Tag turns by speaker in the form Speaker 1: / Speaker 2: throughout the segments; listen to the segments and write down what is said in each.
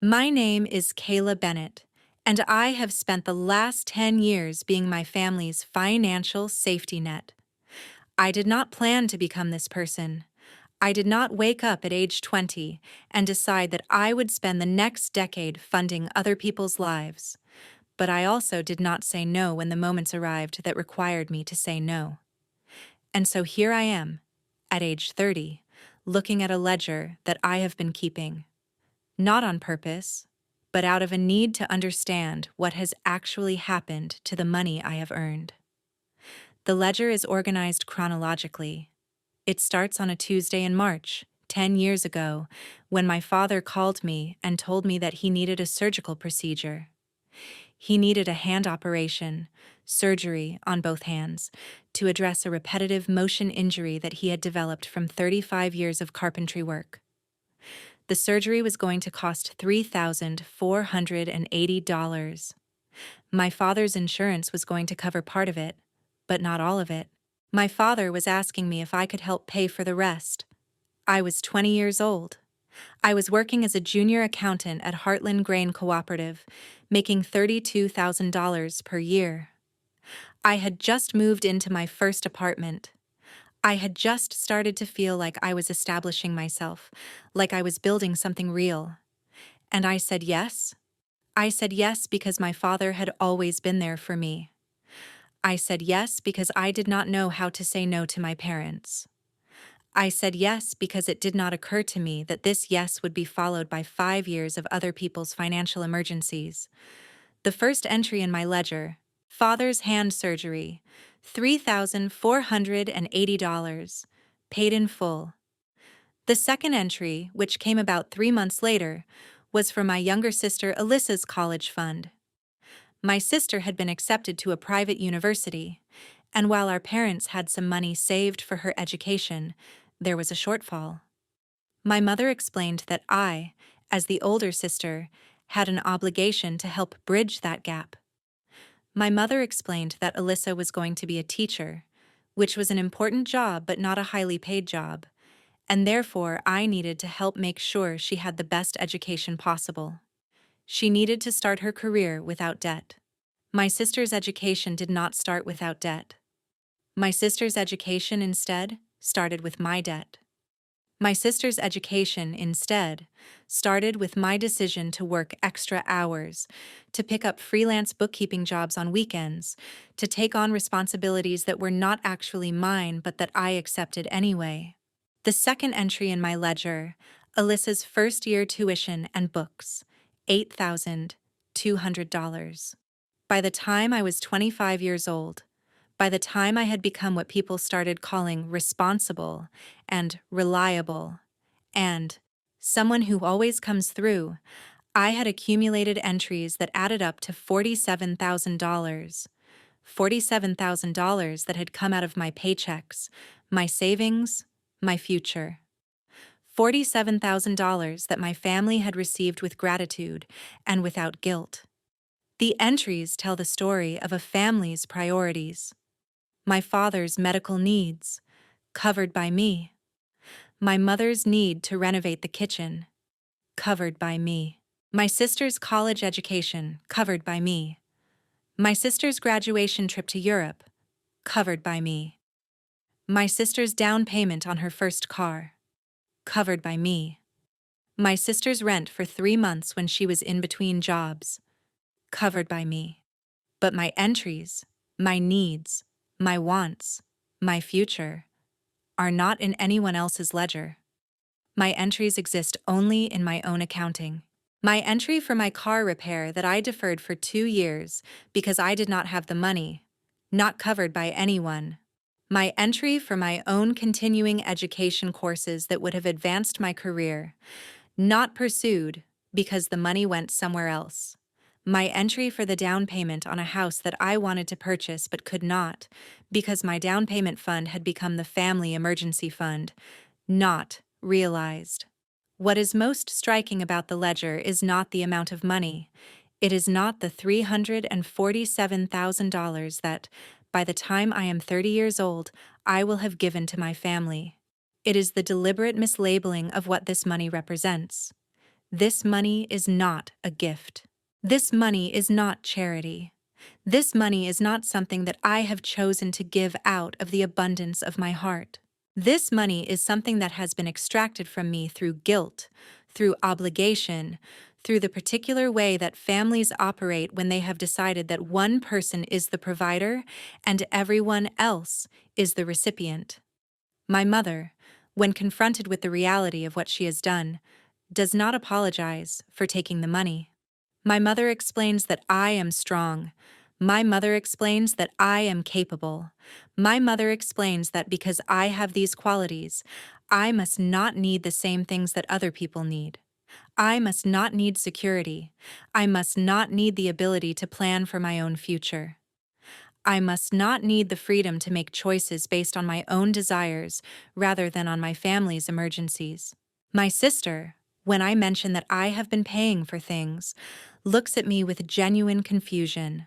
Speaker 1: My name is Kayla Bennett, and I have spent the last 10 years being my family's financial safety net. I did not plan to become this person. I did not wake up at age 20 and decide that I would spend the next decade funding other people's lives. But I also did not say no when the moments arrived that required me to say no. And so here I am, at age 30, looking at a ledger that I have been keeping. Not on purpose, but out of a need to understand what has actually happened to the money I have earned. The ledger is organized chronologically. It starts on a Tuesday in March, 10 years ago, when my father called me and told me that he needed a surgical procedure. He needed a hand operation, surgery on both hands, to address a repetitive motion injury that he had developed from 35 years of carpentry work. The surgery was going to cost $3,480. My father's insurance was going to cover part of it, but not all of it. My father was asking me if I could help pay for the rest. I was 20 years old. I was working as a junior accountant at Heartland Grain Cooperative, making $32,000 per year. I had just moved into my first apartment. I had just started to feel like I was establishing myself, like I was building something real. And I said yes. I said yes because my father had always been there for me. I said yes because I did not know how to say no to my parents. I said yes because it did not occur to me that this yes would be followed by 5 years of other people's financial emergencies. The first entry in my ledger, father's hand surgery, $3,480, paid in full. The second entry, which came about 3 months later, was for my younger sister Alyssa's college fund. My sister had been accepted to a private university, and while our parents had some money saved for her education, there was a shortfall. My mother explained that I, as the older sister, had an obligation to help bridge that gap. My mother explained that Alyssa was going to be a teacher, which was an important job but not a highly paid job, and therefore I needed to help make sure she had the best education possible. She needed to start her career without debt. My sister's education did not start without debt. My sister's education instead started with my debt. My sister's education, instead, started with my decision to work extra hours, to pick up freelance bookkeeping jobs on weekends, to take on responsibilities that were not actually mine but that I accepted anyway. The second entry in my ledger, Alyssa's first-year tuition and books, $8,200. By the time I was 25 years old, by the time I had become what people started calling responsible and reliable and someone who always comes through, I had accumulated entries that added up to $47,000. $47,000 that had come out of my paychecks, my savings, my future. $47,000 that my family had received with gratitude and without guilt. The entries tell the story of a family's priorities. My father's medical needs, covered by me. My mother's need to renovate the kitchen, covered by me. My sister's college education, covered by me. My sister's graduation trip to Europe, covered by me. My sister's down payment on her first car, covered by me. My sister's rent for 3 months when she was in between jobs, covered by me. But my entries, my needs, my wants, my future, are not in anyone else's ledger. My entries exist only in my own accounting. My entry for my car repair that I deferred for 2 years because I did not have the money, not covered by anyone. My entry for my own continuing education courses that would have advanced my career, not pursued because the money went somewhere else. My entry for the down payment on a house that I wanted to purchase but could not, because my down payment fund had become the family emergency fund, not realized. What is most striking about the ledger is not the amount of money. It is not the $347,000 that, by the time I am 30 years old, I will have given to my family. It is the deliberate mislabeling of what this money represents. This money is not a gift. This money is not charity. This money is not something that I have chosen to give out of the abundance of my heart. This money is something that has been extracted from me through guilt, through obligation, through the particular way that families operate when they have decided that one person is the provider and everyone else is the recipient. My mother, when confronted with the reality of what she has done, does not apologize for taking the money. My mother explains that I am strong. My mother explains that I am capable. My mother explains that because I have these qualities, I must not need the same things that other people need. I must not need security. I must not need the ability to plan for my own future. I must not need the freedom to make choices based on my own desires rather than on my family's emergencies. My sister, when I mention that I have been paying for things, looks at me with genuine confusion.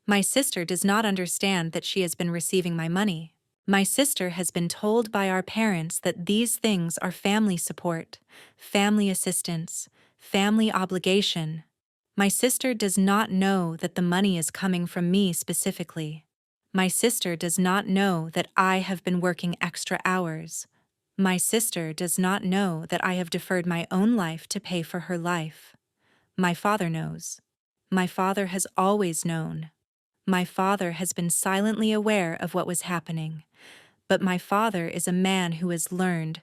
Speaker 1: My sister does not understand that she has been receiving my money. My sister has been told by our parents that these things are family support, family assistance, family obligation. My sister does not know that the money is coming from me specifically. My sister does not know that I have been working extra hours. My sister does not know that I have deferred my own life to pay for her life. My father knows. My father has always known. My father has been silently aware of what was happening. But my father is a man who has learned,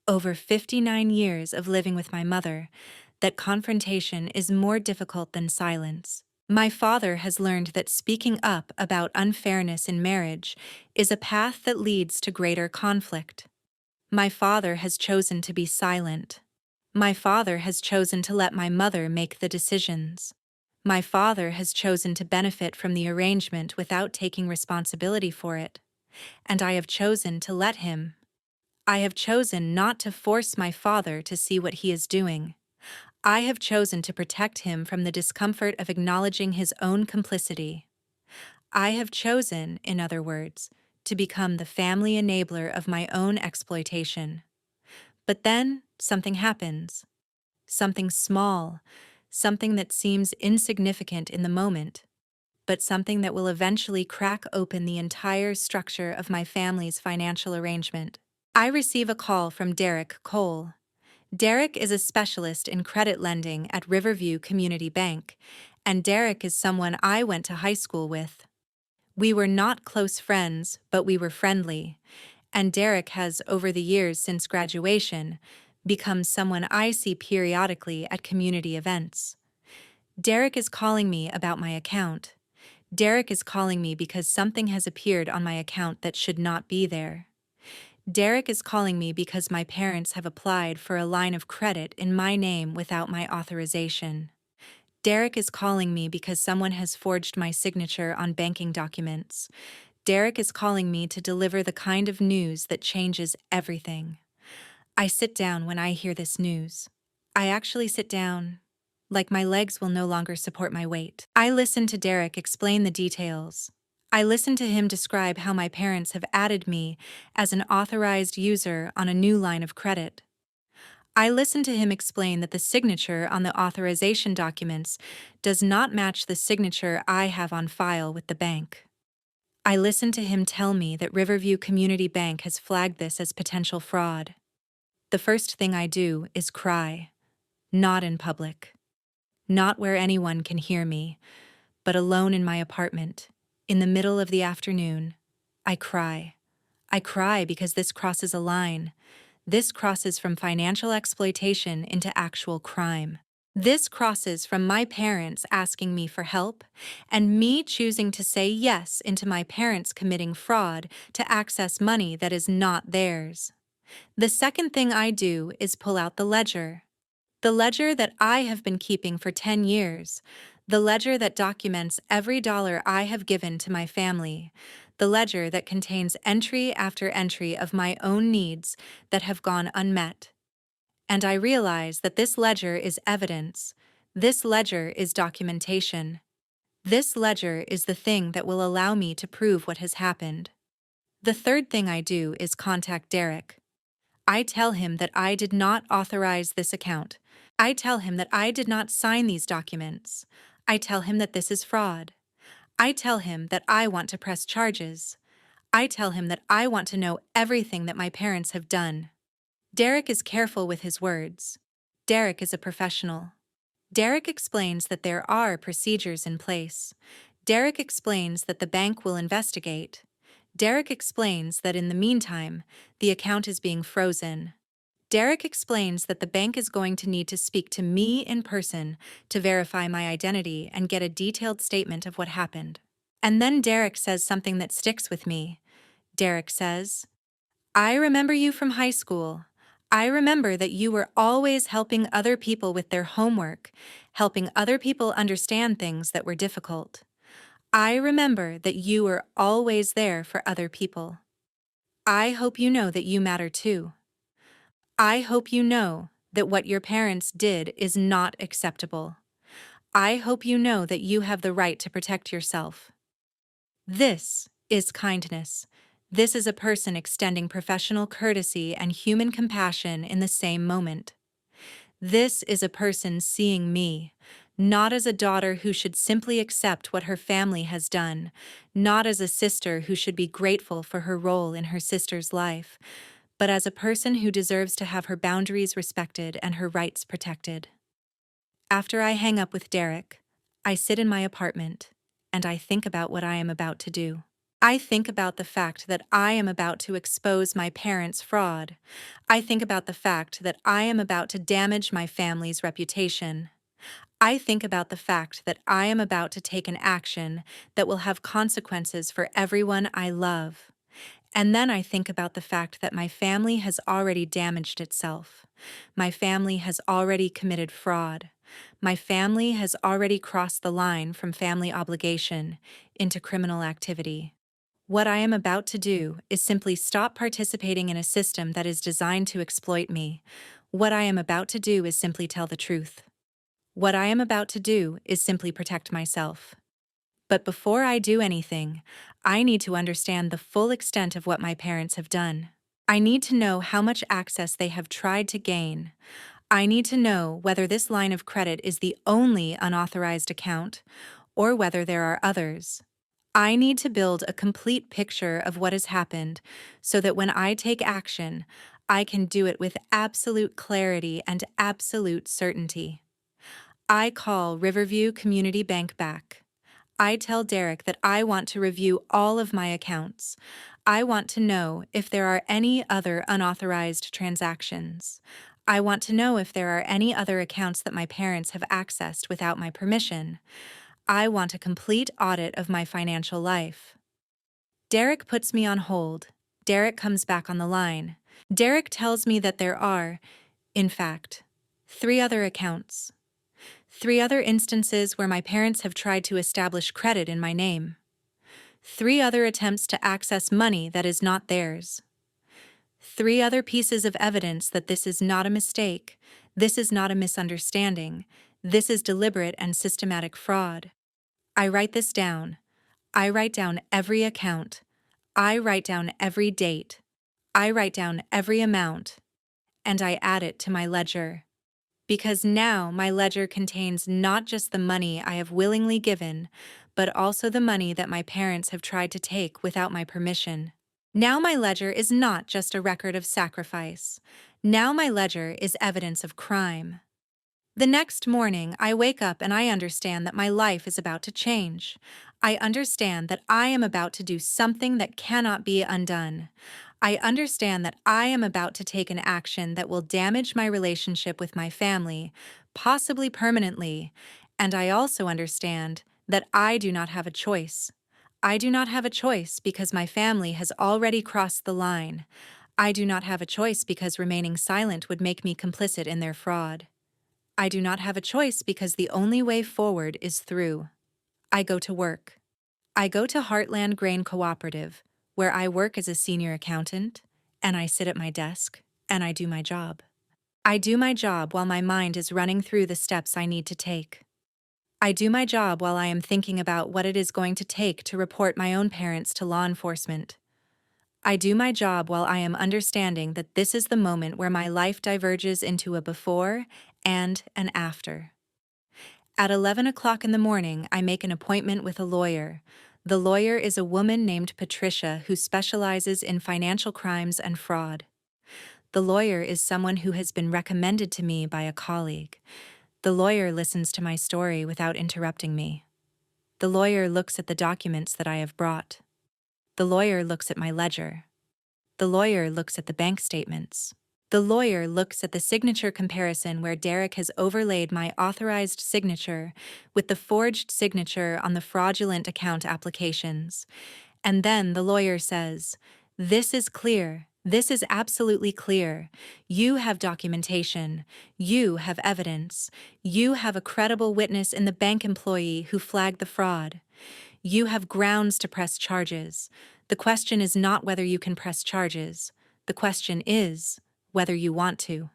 Speaker 1: over 59 years of living with my mother, that confrontation is more difficult than silence. My father has learned that speaking up about unfairness in marriage is a path that leads to greater conflict. My father has chosen to be silent. My father has chosen to let my mother make the decisions. My father has chosen to benefit from the arrangement without taking responsibility for it. And I have chosen to let him. I have chosen not to force my father to see what he is doing. I have chosen to protect him from the discomfort of acknowledging his own complicity. I have chosen, in other words, to become the family enabler of my own exploitation. But then something happens. Something small, something that seems insignificant in the moment, but something that will eventually crack open the entire structure of my family's financial arrangement. I receive a call from Derek Cole. Derek is a specialist in credit lending at Riverview Community Bank, and Derek is someone I went to high school with. We were not close friends, but we were friendly, and Derek has, over the years since graduation, become someone I see periodically at community events. Derek is calling me about my account. Derek is calling me because something has appeared on my account that should not be there. Derek is calling me because my parents have applied for a line of credit in my name without my authorization. Derek is calling me because someone has forged my signature on banking documents. Derek is calling me to deliver the kind of news that changes everything. I sit down when I hear this news. I actually sit down, like my legs will no longer support my weight. I listen to Derek explain the details. I listen to him describe how my parents have added me as an authorized user on a new line of credit. I listen to him explain that the signature on the authorization documents does not match the signature I have on file with the bank. I listen to him tell me that Riverview Community Bank has flagged this as potential fraud. The first thing I do is cry, not in public, not where anyone can hear me, but alone in my apartment, in the middle of the afternoon. I cry. I cry because this crosses a line. This crosses from financial exploitation into actual crime. This crosses from my parents asking me for help and me choosing to say yes into my parents committing fraud to access money that is not theirs. The second thing I do is pull out the ledger. The ledger that I have been keeping for 10 years. The ledger that documents every dollar I have given to my family. The ledger that contains entry after entry of my own needs that have gone unmet. And I realize that this ledger is evidence. This ledger is documentation. This ledger is the thing that will allow me to prove what has happened. The third thing I do is contact Derek. I tell him that I did not authorize this account, I tell him that I did not sign these documents. I tell him that this is fraud. I tell him that I want to press charges. I tell him that I want to know everything that my parents have done. Derek is careful with his words. Derek is a professional. Derek explains that there are procedures in place. Derek explains that the bank will investigate. Derek explains that in the meantime, the account is being frozen. Derek explains that the bank is going to need to speak to me in person to verify my identity and get a detailed statement of what happened. And then Derek says something that sticks with me. Derek says, "I remember you from high school. I remember that you were always helping other people with their homework, helping other people understand things that were difficult. I remember that you were always there for other people. I hope you know that you matter too. I hope you know that what your parents did is not acceptable. I hope you know that you have the right to protect yourself." This is kindness. This is a person extending professional courtesy and human compassion in the same moment. This is a person seeing me, not as a daughter who should simply accept what her family has done, not as a sister who should be grateful for her role in her sister's life, but as a person who deserves to have her boundaries respected and her rights protected. After I hang up with Derek, I sit in my apartment, and I think about what I am about to do. I think about the fact that I am about to expose my parents' fraud. I think about the fact that I am about to damage my family's reputation. I think about the fact that I am about to take an action that will have consequences for everyone I love. And then I think about the fact that my family has already damaged itself. My family has already committed fraud. My family has already crossed the line from family obligation into criminal activity. What I am about to do is simply stop participating in a system that is designed to exploit me. What I am about to do is simply tell the truth. What I am about to do is simply protect myself. But before I do anything, I need to understand the full extent of what my parents have done. I need to know how much access they have tried to gain. I need to know whether this line of credit is the only unauthorized account, or whether there are others. I need to build a complete picture of what has happened so that when I take action, I can do it with absolute clarity and absolute certainty. I call Riverview Community Bank back. I tell Derek that I want to review all of my accounts. I want to know if there are any other unauthorized transactions. I want to know if there are any other accounts that my parents have accessed without my permission. I want a complete audit of my financial life. Derek puts me on hold. Derek comes back on the line. Derek tells me that there are, in fact, 3 other accounts. 3 other instances where my parents have tried to establish credit in my name. 3 other attempts to access money that is not theirs. 3 other pieces of evidence that this is not a mistake, this is not a misunderstanding, this is deliberate and systematic fraud. I write this down. I write down every account. I write down every date. I write down every amount. And I add it to my ledger. Because now my ledger contains not just the money I have willingly given, but also the money that my parents have tried to take without my permission. Now my ledger is not just a record of sacrifice. Now my ledger is evidence of crime. The next morning, I wake up and I understand that my life is about to change. I understand that I am about to do something that cannot be undone. I understand that I am about to take an action that will damage my relationship with my family, possibly permanently, and I also understand that I do not have a choice. I do not have a choice because my family has already crossed the line. I do not have a choice because remaining silent would make me complicit in their fraud. I do not have a choice because the only way forward is through. I go to work. I go to Heartland Grain Cooperative, where I work as a senior accountant, and I sit at my desk, and I do my job. I do my job while my mind is running through the steps I need to take. I do my job while I am thinking about what it is going to take to report my own parents to law enforcement. I do my job while I am understanding that this is the moment where my life diverges into a before and an after. At 11 o'clock in the morning, I make an appointment with a lawyer. The lawyer is a woman named Patricia who specializes in financial crimes and fraud. The lawyer is someone who has been recommended to me by a colleague. The lawyer listens to my story without interrupting me. The lawyer looks at the documents that I have brought. The lawyer looks at my ledger. The lawyer looks at the bank statements. The lawyer looks at the signature comparison where Derek has overlaid my authorized signature with the forged signature on the fraudulent account applications. And then the lawyer says, "This is clear. This is absolutely clear. You have documentation. You have evidence. You have a credible witness in the bank employee who flagged the fraud. You have grounds to press charges. The question is not whether you can press charges. The question is whether you want to."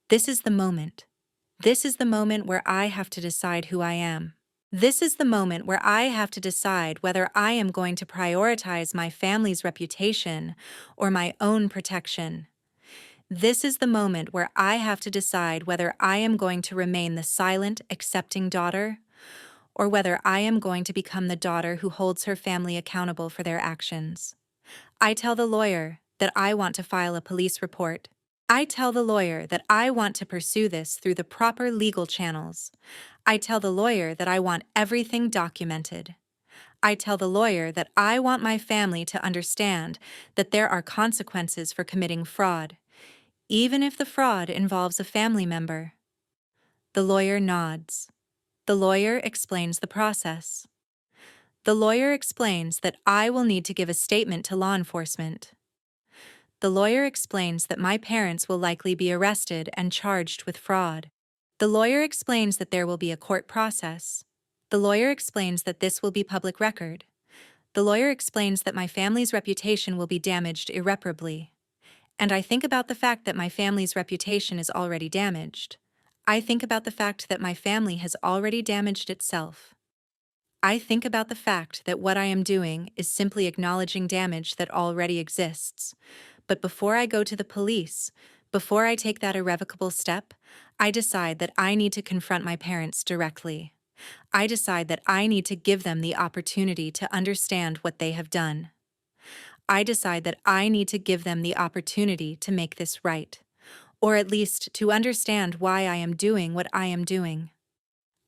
Speaker 1: This is the moment. This is the moment where I have to decide who I am. This is the moment where I have to decide whether I am going to prioritize my family's reputation or my own protection. This is the moment where I have to decide whether I am going to remain the silent, accepting daughter, or whether I am going to become the daughter who holds her family accountable for their actions. I tell the lawyer that I want to file a police report. I tell the lawyer that I want to pursue this through the proper legal channels. I tell the lawyer that I want everything documented. I tell the lawyer that I want my family to understand that there are consequences for committing fraud, even if the fraud involves a family member. The lawyer nods. The lawyer explains the process. The lawyer explains that I will need to give a statement to law enforcement. The lawyer explains that my parents will likely be arrested and charged with fraud. The lawyer explains that there will be a court process. The lawyer explains that this will be public record. The lawyer explains that my family's reputation will be damaged irreparably. And I think about the fact that my family's reputation is already damaged. I think about the fact that my family has already damaged itself. I think about the fact that what I am doing is simply acknowledging damage that already exists. But before I go to the police, before I take that irrevocable step, I decide that I need to confront my parents directly. I decide that I need to give them the opportunity to understand what they have done. I decide that I need to give them the opportunity to make this right, or at least to understand why I am doing what I am doing.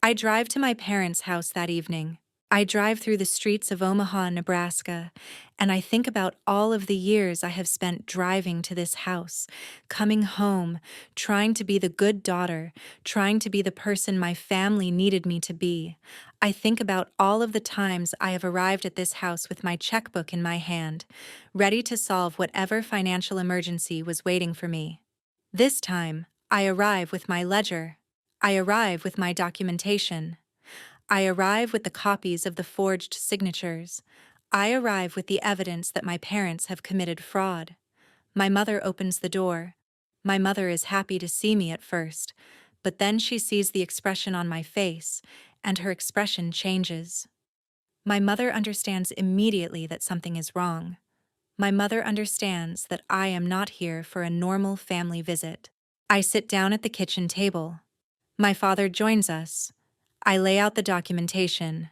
Speaker 1: I drive to my parents' house that evening. I drive through the streets of Omaha, Nebraska, and I think about all of the years I have spent driving to this house, coming home, trying to be the good daughter, trying to be the person my family needed me to be. I think about all of the times I have arrived at this house with my checkbook in my hand, ready to solve whatever financial emergency was waiting for me. This time, I arrive with my ledger. I arrive with my documentation. I arrive with the copies of the forged signatures. I arrive with the evidence that my parents have committed fraud. My mother opens the door. My mother is happy to see me at first, but then she sees the expression on my face, and her expression changes. My mother understands immediately that something is wrong. My mother understands that I am not here for a normal family visit. I sit down at the kitchen table. My father joins us. I lay out the documentation.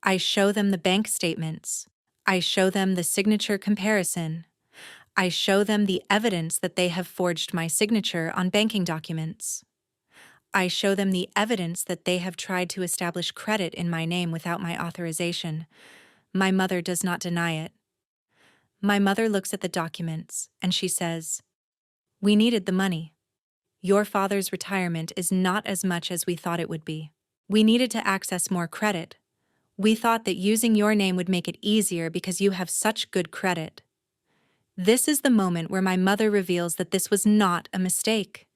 Speaker 1: I show them the bank statements. I show them the signature comparison. I show them the evidence that they have forged my signature on banking documents. I show them the evidence that they have tried to establish credit in my name without my authorization. My mother does not deny it. My mother looks at the documents, and she says, "We needed the money. Your father's retirement is not as much as we thought it would be. We needed to access more credit. We thought that using your name would make it easier because you have such good credit." This is the moment where my mother reveals that this was not a mistake.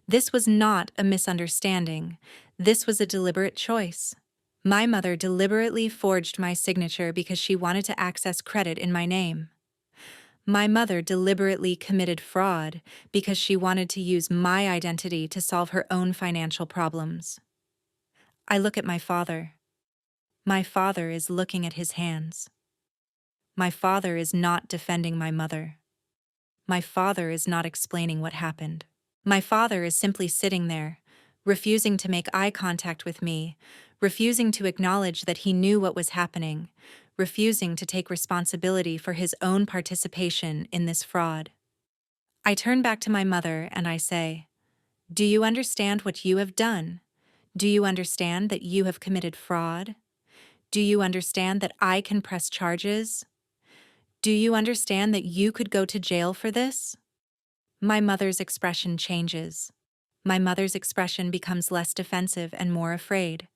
Speaker 1: This was not a misunderstanding. This was a deliberate choice. My mother deliberately forged my signature because she wanted to access credit in my name. My mother deliberately committed fraud because she wanted to use my identity to solve her own financial problems. I look at my father. My father is looking at his hands. My father is not defending my mother. My father is not explaining what happened. My father is simply sitting there, refusing to make eye contact with me, refusing to acknowledge that he knew what was happening, refusing to take responsibility for his own participation in this fraud. I turn back to my mother and I say, "Do you understand what you have done? Do you understand that you have committed fraud? Do you understand that I can press charges? Do you understand that you could go to jail for this?" My mother's expression changes. My mother's expression becomes less defensive and more afraid.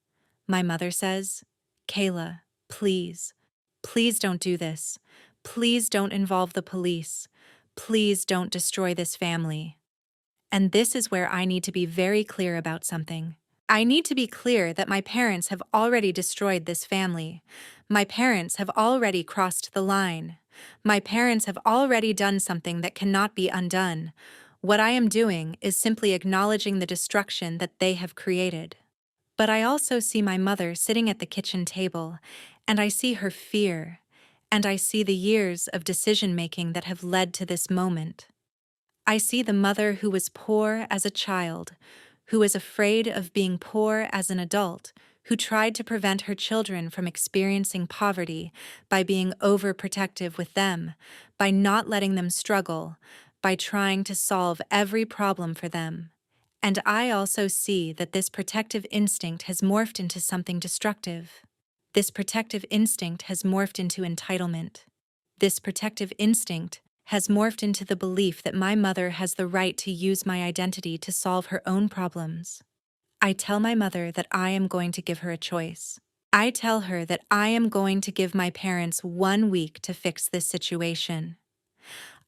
Speaker 1: My mother says, "Kayla, please, please don't do this. Please don't involve the police. Please don't destroy this family." And this is where I need to be very clear about something. I need to be clear that my parents have already destroyed this family. My parents have already crossed the line. My parents have already done something that cannot be undone. What I am doing is simply acknowledging the destruction that they have created. But I also see my mother sitting at the kitchen table, and I see her fear, and I see the years of decision-making that have led to this moment. I see the mother who was poor as a child, who was afraid of being poor as an adult, who tried to prevent her children from experiencing poverty by being overprotective with them, by not letting them struggle, by trying to solve every problem for them. And I also see that this protective instinct has morphed into something destructive. This protective instinct has morphed into entitlement. This protective instinct has morphed into the belief that my mother has the right to use my identity to solve her own problems. I tell my mother that I am going to give her a choice. I tell her that I am going to give my parents 1 week to fix this situation.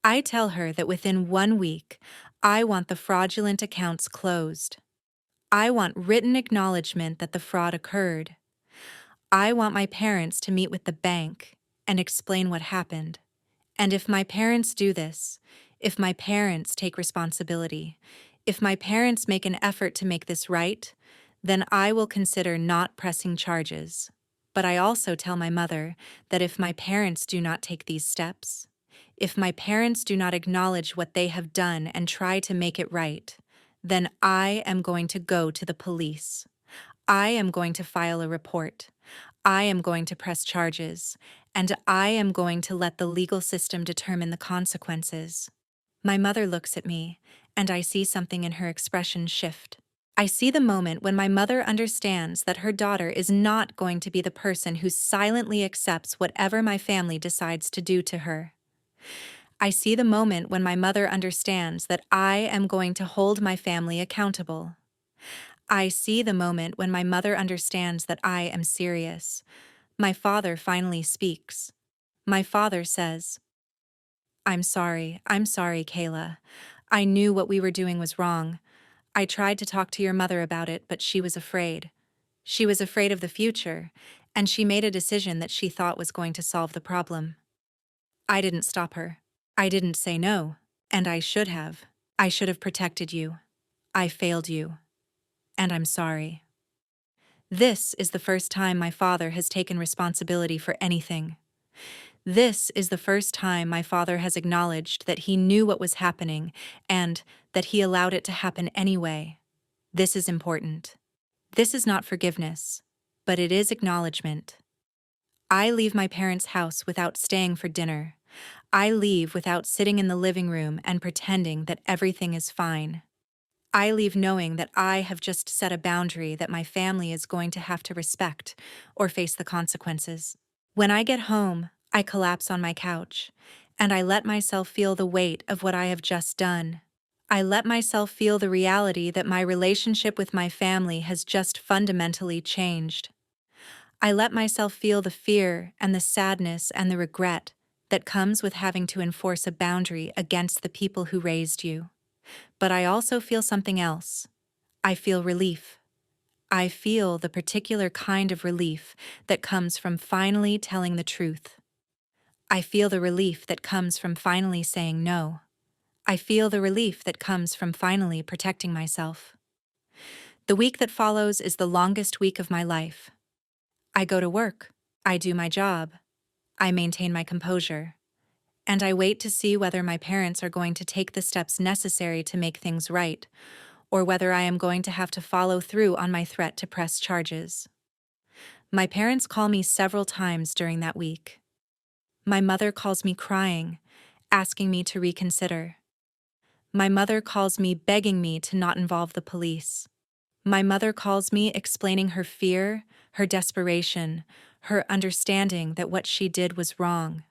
Speaker 1: I tell her that within 1 week, I want the fraudulent accounts closed. I want written acknowledgement that the fraud occurred. I want my parents to meet with the bank and explain what happened. And if my parents do this, if my parents take responsibility, if my parents make an effort to make this right, then I will consider not pressing charges. But I also tell my mother that if my parents do not take these steps, if my parents do not acknowledge what they have done and try to make it right, then I am going to go to the police. I am going to file a report. I am going to press charges, and I am going to let the legal system determine the consequences. My mother looks at me, and I see something in her expression shift. I see the moment when my mother understands that her daughter is not going to be the person who silently accepts whatever my family decides to do to her. I see the moment when my mother understands that I am going to hold my family accountable. I see the moment when my mother understands that I am serious. My father finally speaks. My father says, I'm sorry, Kayla. I knew what we were doing was wrong. I tried to talk to your mother about it, but she was afraid. She was afraid of the future, and she made a decision that she thought was going to solve the problem. I didn't stop her. I didn't say no, and I should have. I should have protected you. I failed you, and I'm sorry. This is the first time my father has taken responsibility for anything. This is the first time my father has acknowledged that he knew what was happening and that he allowed it to happen anyway. This is important. This is not forgiveness, but it is acknowledgement. I leave my parents' house without staying for dinner. I leave without sitting in the living room and pretending that everything is fine. I leave knowing that I have just set a boundary that my family is going to have to respect or face the consequences. When I get home, I collapse on my couch, and I let myself feel the weight of what I have just done. I let myself feel the reality that my relationship with my family has just fundamentally changed. I let myself feel the fear and the sadness and the regret that comes with having to enforce a boundary against the people who raised you. But I also feel something else. I feel relief. I feel the particular kind of relief that comes from finally telling the truth. I feel the relief that comes from finally saying no. I feel the relief that comes from finally protecting myself. The week that follows is the longest week of my life. I go to work. I do my job. I maintain my composure. And I wait to see whether my parents are going to take the steps necessary to make things right, or whether I am going to have to follow through on my threat to press charges. My parents call me several times during that week. My mother calls me crying, asking me to reconsider. My mother calls me begging me to not involve the police. My mother calls me explaining her fear, her desperation, her understanding that what she did was wrong.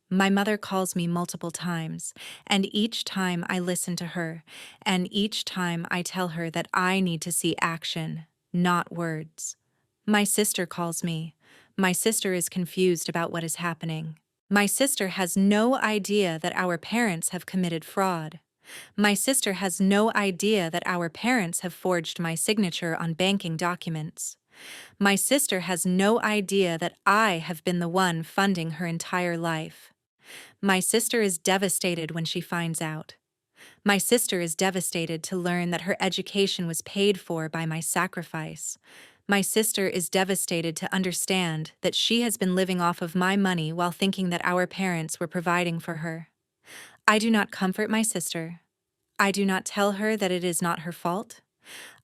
Speaker 1: My mother calls me multiple times, and each time I listen to her, and each time I tell her that I need to see action, not words. My sister calls me. My sister is confused about what is happening. My sister has no idea that our parents have committed fraud. My sister has no idea that our parents have forged my signature on banking documents. My sister has no idea that I have been the one funding her entire life. My sister is devastated when she finds out. My sister is devastated to learn that her education was paid for by my sacrifice. My sister is devastated to understand that she has been living off of my money while thinking that our parents were providing for her. I do not comfort my sister. I do not tell her that it is not her fault.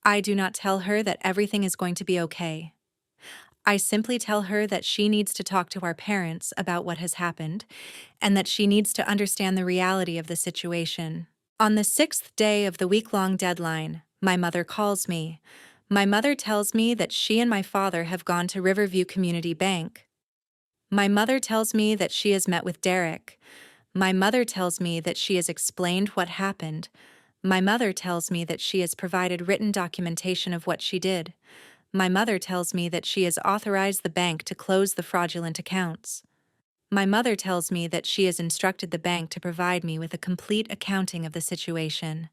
Speaker 1: I do not tell her that everything is going to be okay. I simply tell her that she needs to talk to our parents about what has happened and that she needs to understand the reality of the situation. On the 6th day of the week-long deadline, my mother calls me. My mother tells me that she and my father have gone to Riverview Community Bank. My mother tells me that she has met with Derek. My mother tells me that she has explained what happened. My mother tells me that she has provided written documentation of what she did. My mother tells me that she has authorized the bank to close the fraudulent accounts. My mother tells me that she has instructed the bank to provide me with a complete accounting of the situation.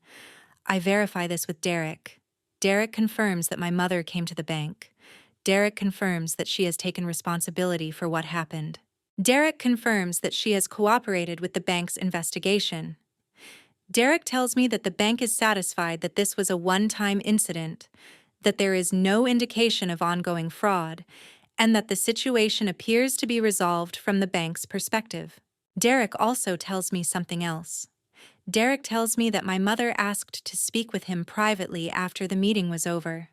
Speaker 1: I verify this with Derek. Derek confirms that my mother came to the bank. Derek confirms that she has taken responsibility for what happened. Derek confirms that she has cooperated with the bank's investigation. Derek tells me that the bank is satisfied that this was a one-time incident, that there is no indication of ongoing fraud, and that the situation appears to be resolved from the bank's perspective. Derek also tells me something else. Derek tells me that my mother asked to speak with him privately after the meeting was over.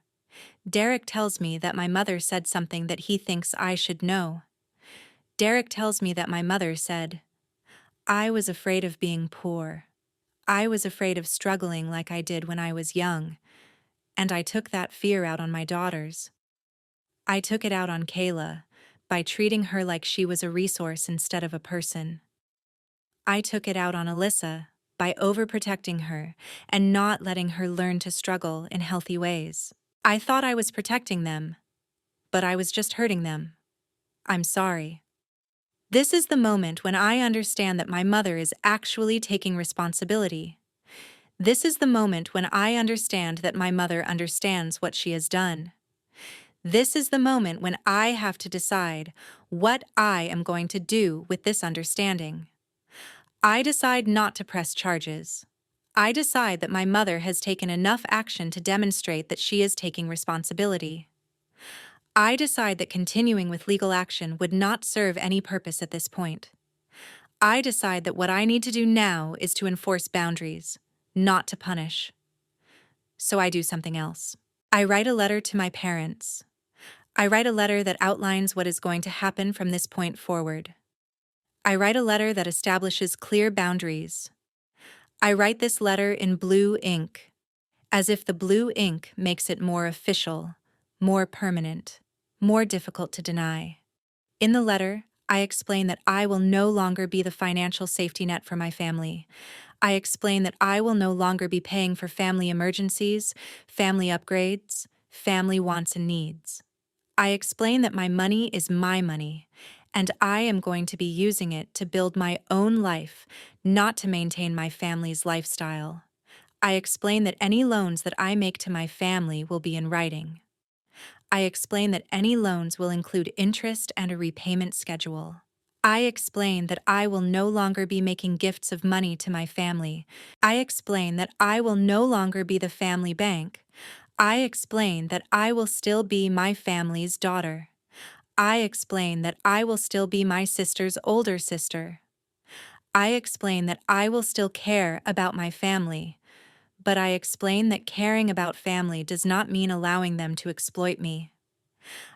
Speaker 1: Derek tells me that my mother said something that he thinks I should know. Derek tells me that my mother said, "I was afraid of being poor. I was afraid of struggling like I did when I was young, and I took that fear out on my daughters. I took it out on Kayla by treating her like she was a resource instead of a person. I took it out on Alyssa by overprotecting her and not letting her learn to struggle in healthy ways. I thought I was protecting them, but I was just hurting them. I'm sorry." This is the moment when I understand that my mother is actually taking responsibility. This is the moment when I understand that my mother understands what she has done. This is the moment when I have to decide what I am going to do with this understanding. I decide not to press charges. I decide that my mother has taken enough action to demonstrate that she is taking responsibility. I decide that continuing with legal action would not serve any purpose at this point. I decide that what I need to do now is to enforce boundaries, not to punish. So I do something else. I write a letter to my parents. I write a letter that outlines what is going to happen from this point forward. I write a letter that establishes clear boundaries. I write this letter in blue ink, as if the blue ink makes it more official, more permanent, more difficult to deny. In the letter, I explain that I will no longer be the financial safety net for my family. I explain that I will no longer be paying for family emergencies, family upgrades, family wants and needs. I explain that my money is my money, and I am going to be using it to build my own life, not to maintain my family's lifestyle. I explain that any loans that I make to my family will be in writing. I explain that any loans will include interest and a repayment schedule. I explain that I will no longer be making gifts of money to my family. I explain that I will no longer be the family bank. I explain that I will still be my family's daughter. I explain that I will still be my sister's older sister. I explain that I will still care about my family, but I explain that caring about family does not mean allowing them to exploit me.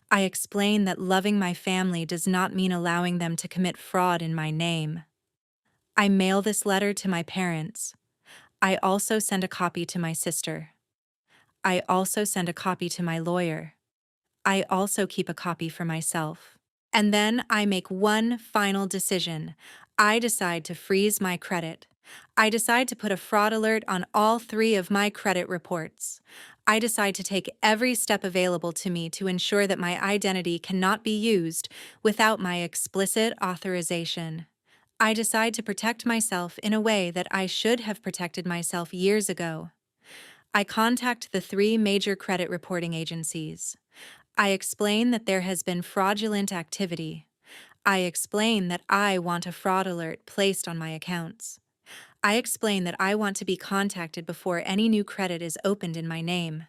Speaker 1: I explain that loving my family does not mean allowing them to commit fraud in my name. I mail this letter to my parents. I also send a copy to my sister. I also send a copy to my lawyer. I also keep a copy for myself. And then I make one final decision. I decide to freeze my credit. I decide to put a fraud alert on all 3 of my credit reports. I decide to take every step available to me to ensure that my identity cannot be used without my explicit authorization. I decide to protect myself in a way that I should have protected myself years ago. I contact the 3 major credit reporting agencies. I explain that there has been fraudulent activity. I explain that I want a fraud alert placed on my accounts. I explain that I want to be contacted before any new credit is opened in my name.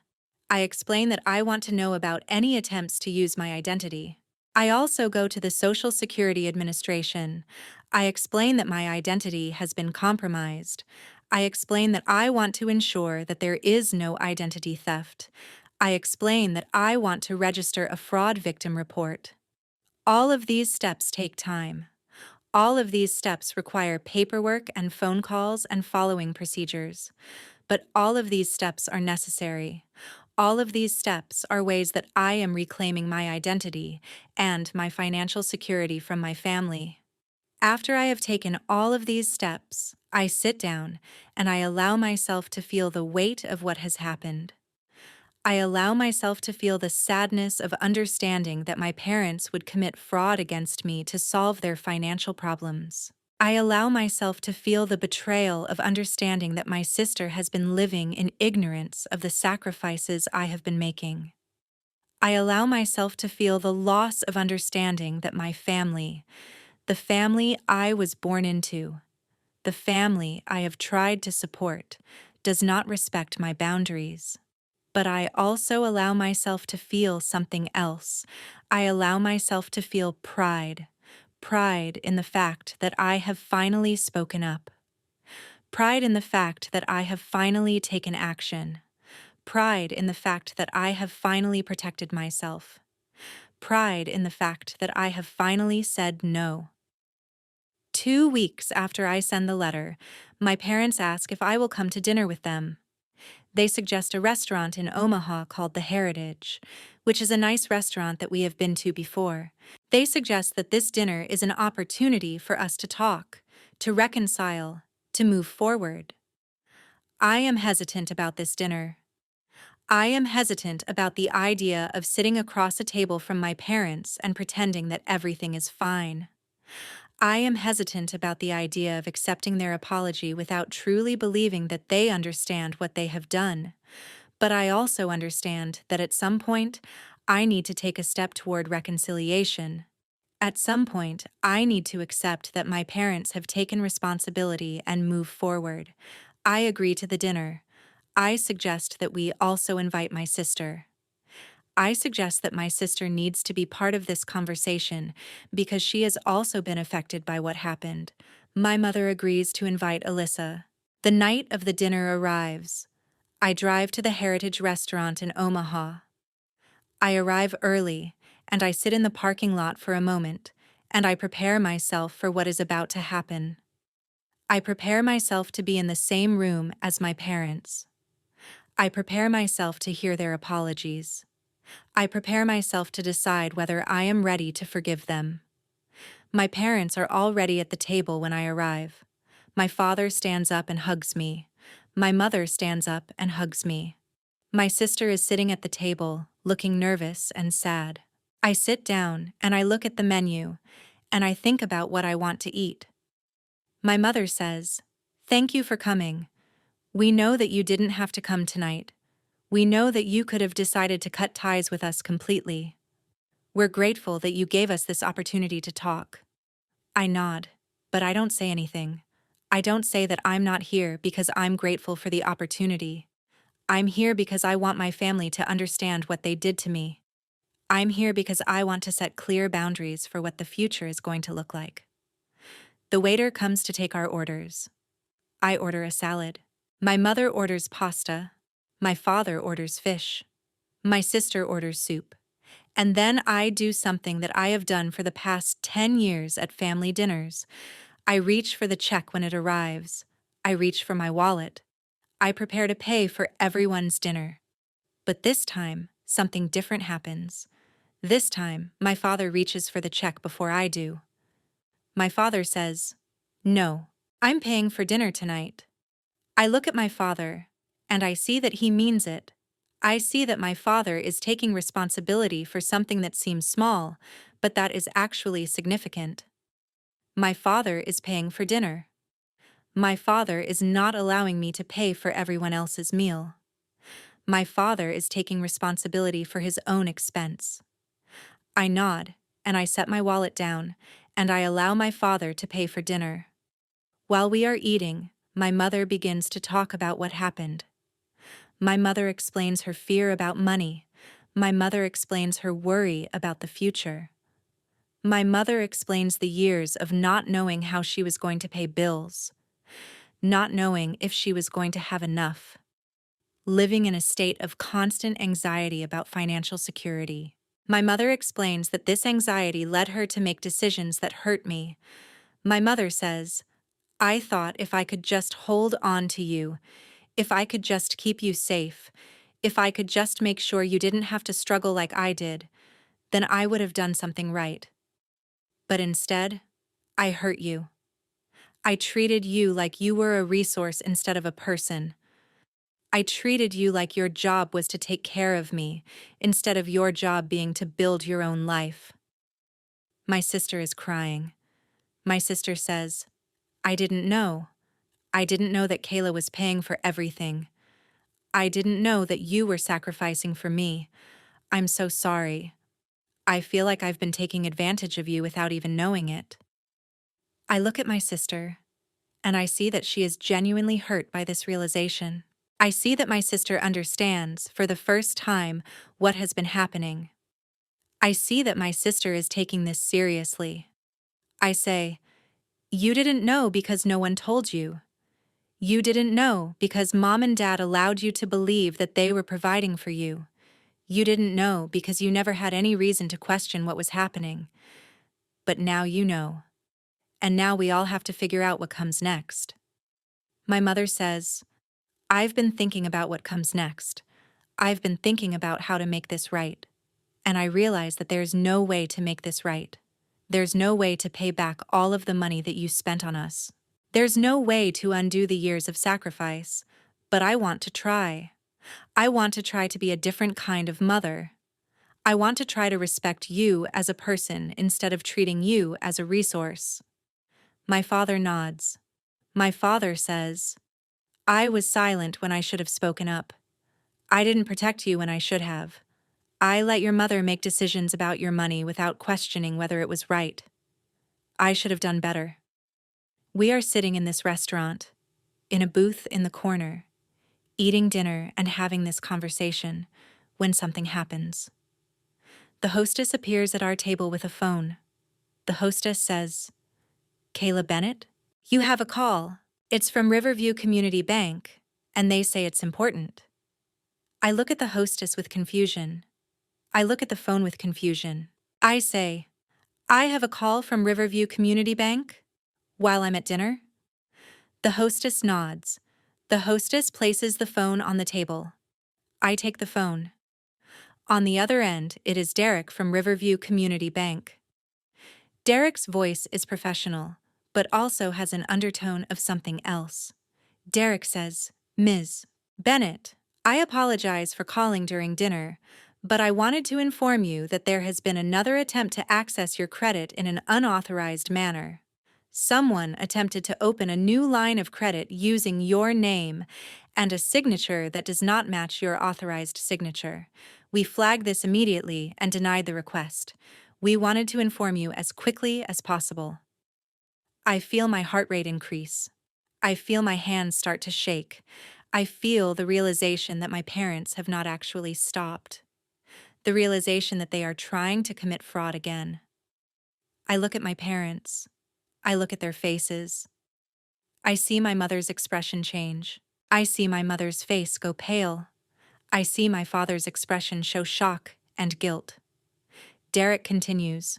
Speaker 1: I explain that I want to know about any attempts to use my identity. I also go to the Social Security Administration. I explain that my identity has been compromised. I explain that I want to ensure that there is no identity theft. I explain that I want to register a fraud victim report. All of these steps take time. All of these steps require paperwork and phone calls and following procedures. But all of these steps are necessary. All of these steps are ways that I am reclaiming my identity and my financial security from my family. After I have taken all of these steps, I sit down and I allow myself to feel the weight of what has happened. I allow myself to feel the sadness of understanding that my parents would commit fraud against me to solve their financial problems. I allow myself to feel the betrayal of understanding that my sister has been living in ignorance of the sacrifices I have been making. I allow myself to feel the loss of understanding that my family, the family I was born into, the family I have tried to support, does not respect my boundaries. But I also allow myself to feel something else. I allow myself to feel pride. Pride in the fact that I have finally spoken up. Pride in the fact that I have finally taken action. Pride in the fact that I have finally protected myself. Pride in the fact that I have finally said no. 2 weeks after I send the letter, my parents ask if I will come to dinner with them. They suggest a restaurant in Omaha called The Heritage, which is a nice restaurant that we have been to before. They suggest that this dinner is an opportunity for us to talk, to reconcile, to move forward. I am hesitant about this dinner. I am hesitant about the idea of sitting across a table from my parents and pretending that everything is fine. I am hesitant about the idea of accepting their apology without truly believing that they understand what they have done. But I also understand that at some point, I need to take a step toward reconciliation. At some point, I need to accept that my parents have taken responsibility and move forward. I agree to the dinner. I suggest that we also invite my sister. I suggest that my sister needs to be part of this conversation because she has also been affected by what happened. My mother agrees to invite Alyssa. The night of the dinner arrives. I drive to the Heritage Restaurant in Omaha. I arrive early, and I sit in the parking lot for a moment, and I prepare myself for what is about to happen. I prepare myself to be in the same room as my parents. I prepare myself to hear their apologies. I prepare myself to decide whether I am ready to forgive them. My parents are already at the table when I arrive. My father stands up and hugs me. My mother stands up and hugs me. My sister is sitting at the table, looking nervous and sad. I sit down and I look at the menu, and I think about what I want to eat. My mother says, "Thank you for coming. We know that you didn't have to come tonight. We know that you could have decided to cut ties with us completely. We're grateful that you gave us this opportunity to talk." I nod, but I don't say anything. I don't say that I'm not here because I'm grateful for the opportunity. I'm here because I want my family to understand what they did to me. I'm here because I want to set clear boundaries for what the future is going to look like. The waiter comes to take our orders. I order a salad. My mother orders pasta. My father orders fish. My sister orders soup. And then I do something that I have done for the past 10 years at family dinners. I reach for the check when it arrives. I reach for my wallet. I prepare to pay for everyone's dinner. But this time, something different happens. This time, my father reaches for the check before I do. My father says, "No, I'm paying for dinner tonight." I look at my father, and I see that he means it. I see that my father is taking responsibility for something that seems small, but that is actually significant. My father is paying for dinner. My father is not allowing me to pay for everyone else's meal. My father is taking responsibility for his own expense. I nod, and I set my wallet down, and I allow my father to pay for dinner. While we are eating, my mother begins to talk about what happened. My mother explains her fear about money. My mother explains her worry about the future. My mother explains the years of not knowing how she was going to pay bills, not knowing if she was going to have enough, living in a state of constant anxiety about financial security. My mother explains that this anxiety led her to make decisions that hurt me. My mother says, "I thought if I could just hold on to you, if I could just keep you safe, if I could just make sure you didn't have to struggle like I did, then I would have done something right. But instead, I hurt you. I treated you like you were a resource instead of a person. I treated you like your job was to take care of me, instead of your job being to build your own life." My sister is crying. My sister says, "I didn't know. I didn't know that Kayla was paying for everything. I didn't know that you were sacrificing for me. I'm so sorry. I feel like I've been taking advantage of you without even knowing it." I look at my sister, and I see that she is genuinely hurt by this realization. I see that my sister understands, for the first time, what has been happening. I see that my sister is taking this seriously. I say, "You didn't know because no one told you. You didn't know because mom and dad allowed you to believe that they were providing for you. You didn't know because you never had any reason to question what was happening. But now you know. And now we all have to figure out what comes next." My mother says, "I've been thinking about what comes next. I've been thinking about how to make this right. And I realize that there's no way to make this right. There's no way to pay back all of the money that you spent on us. There's no way to undo the years of sacrifice. But I want to try. I want to try to be a different kind of mother. I want to try to respect you as a person instead of treating you as a resource." My father nods. My father says, "I was silent when I should have spoken up. I didn't protect you when I should have. I let your mother make decisions about your money without questioning whether it was right. I should have done better." We are sitting in this restaurant, in a booth in the corner, eating dinner and having this conversation, when something happens. The hostess appears at our table with a phone. The hostess says, "Kayla Bennett? You have a call. It's from Riverview Community Bank, and they say it's important." I look at the hostess with confusion. I look at the phone with confusion. I say, "I have a call from Riverview Community Bank?" While I'm at dinner? The hostess nods. The hostess places the phone on the table. I take the phone. On the other end, it is Derek from Riverview Community Bank. Derek's voice is professional, but also has an undertone of something else. Derek says, "Ms. Bennett, I apologize for calling during dinner, but I wanted to inform you that there has been another attempt to access your credit in an unauthorized manner. Someone attempted to open a new line of credit using your name and a signature that does not match your authorized signature. We flagged this immediately and denied the request. We wanted to inform you as quickly as possible." I feel my heart rate increase. I feel my hands start to shake. I feel the realization that my parents have not actually stopped. The realization that they are trying to commit fraud again. I look at my parents. I look at their faces. I see my mother's expression change. I see my mother's face go pale. I see my father's expression show shock and guilt. Derek continues.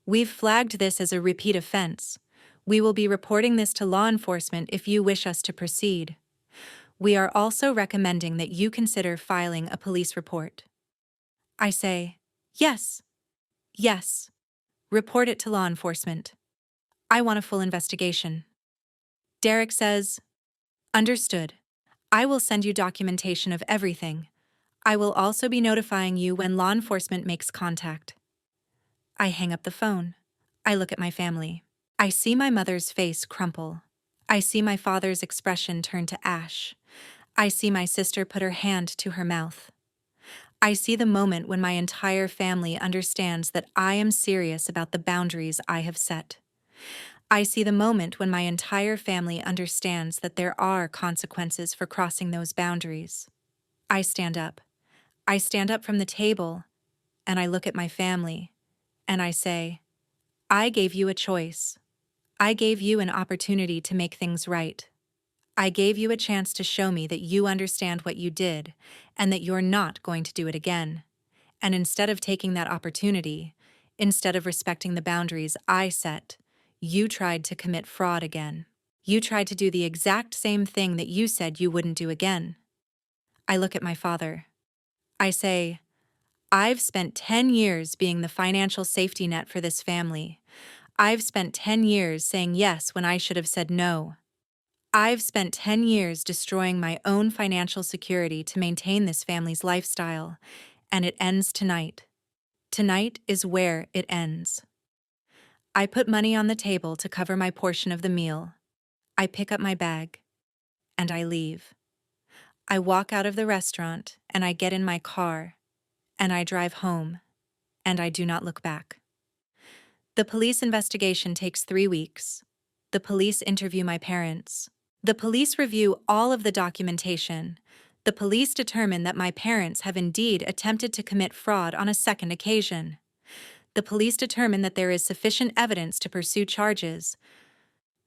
Speaker 1: We've flagged this as a repeat offense. We will be reporting this to law enforcement if you wish us to proceed. We are also recommending that you consider filing a police report. I say, yes, yes. Report it to law enforcement. I want a full investigation. Derek says, understood. I will send you documentation of everything. I will also be notifying you when law enforcement makes contact. I hang up the phone. I look at my family. I see my mother's face crumple. I see my father's expression turn to ash. I see my sister put her hand to her mouth. I see the moment when my entire family understands that I am serious about the boundaries I have set. I see the moment when my entire family understands that there are consequences for crossing those boundaries. I stand up. I stand up from the table, and I look at my family, and I say, I gave you a choice. I gave you an opportunity to make things right. I gave you a chance to show me that you understand what you did, and that you're not going to do it again. And instead of taking that opportunity, instead of respecting the boundaries I set, you tried to commit fraud again. You tried to do the exact same thing that you said you wouldn't do again. I look at my father. I say, I've spent 10 years being the financial safety net for this family. I've spent 10 years saying yes when I should have said no. I've spent 10 years destroying my own financial security to maintain this family's lifestyle, and it ends tonight. Tonight is where it ends. I put money on the table to cover my portion of the meal. I pick up my bag, and I leave. I walk out of the restaurant, and I get in my car, and I drive home, and I do not look back. The police investigation takes 3 weeks. The police interview my parents. The police review all of the documentation. The police determine that my parents have indeed attempted to commit fraud on a second occasion. The police determine that there is sufficient evidence to pursue charges.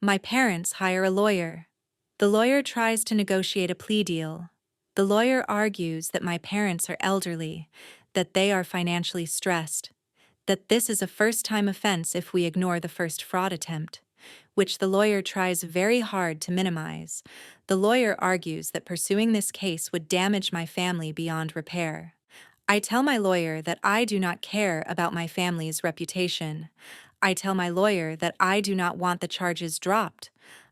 Speaker 1: My parents hire a lawyer. The lawyer tries to negotiate a plea deal. The lawyer argues that my parents are elderly, that they are financially stressed, that this is a first-time offense if we ignore the first fraud attempt, which the lawyer tries very hard to minimize. The lawyer argues that pursuing this case would damage my family beyond repair. I tell my lawyer that I do not care about my family's reputation. I tell my lawyer that I do not want the charges dropped.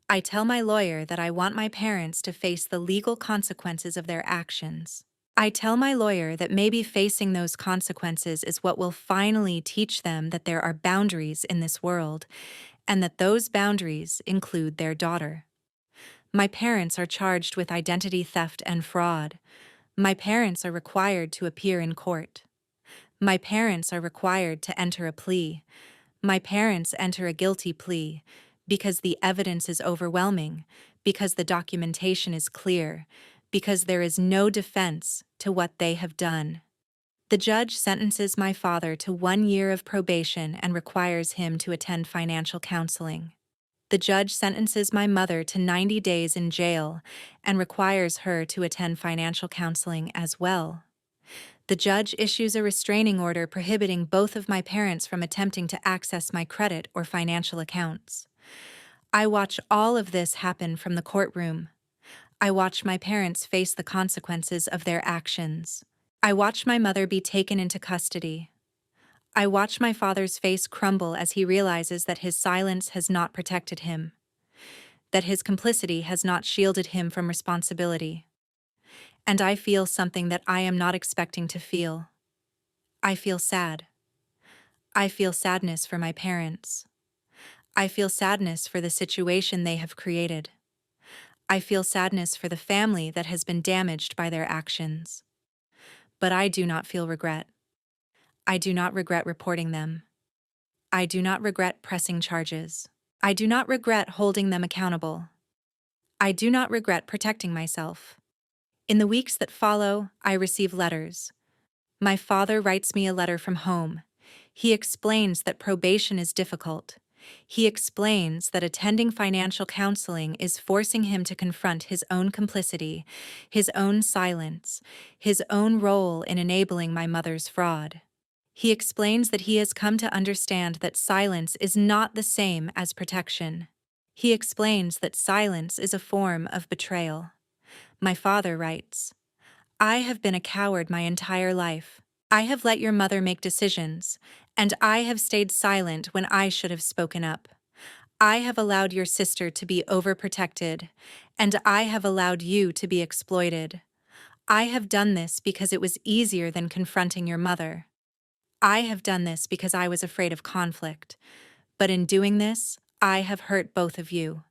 Speaker 1: I tell my lawyer that I want my parents to face the legal consequences of their actions. I tell my lawyer that maybe facing those consequences is what will finally teach them that there are boundaries in this world, and that those boundaries include their daughter. My parents are charged with identity theft and fraud. My parents are required to appear in court. My parents are required to enter a plea. My parents enter a guilty plea because the evidence is overwhelming, because the documentation is clear, because there is no defense to what they have done. The judge sentences my father to 1 year of probation and requires him to attend financial counseling. The judge sentences my mother to 90 days in jail and requires her to attend financial counseling as well. The judge issues a restraining order prohibiting both of my parents from attempting to access my credit or financial accounts. I watch all of this happen from the courtroom. I watch my parents face the consequences of their actions. I watch my mother be taken into custody. I watch my father's face crumble as he realizes that his silence has not protected him, that his complicity has not shielded him from responsibility. And I feel something that I am not expecting to feel. I feel sad. I feel sadness for my parents. I feel sadness for the situation they have created. I feel sadness for the family that has been damaged by their actions. But I do not feel regret. I do not regret reporting them. I do not regret pressing charges. I do not regret holding them accountable. I do not regret protecting myself. In the weeks that follow, I receive letters. My father writes me a letter from home. He explains that probation is difficult. He explains that attending financial counseling is forcing him to confront his own complicity, his own silence, his own role in enabling my mother's fraud. He explains that he has come to understand that silence is not the same as protection. He explains that silence is a form of betrayal. My father writes, I have been a coward my entire life. I have let your mother make decisions, and I have stayed silent when I should have spoken up. I have allowed your sister to be overprotected, and I have allowed you to be exploited. I have done this because it was easier than confronting your mother. I have done this because I was afraid of conflict. But in doing this, I have hurt both of you.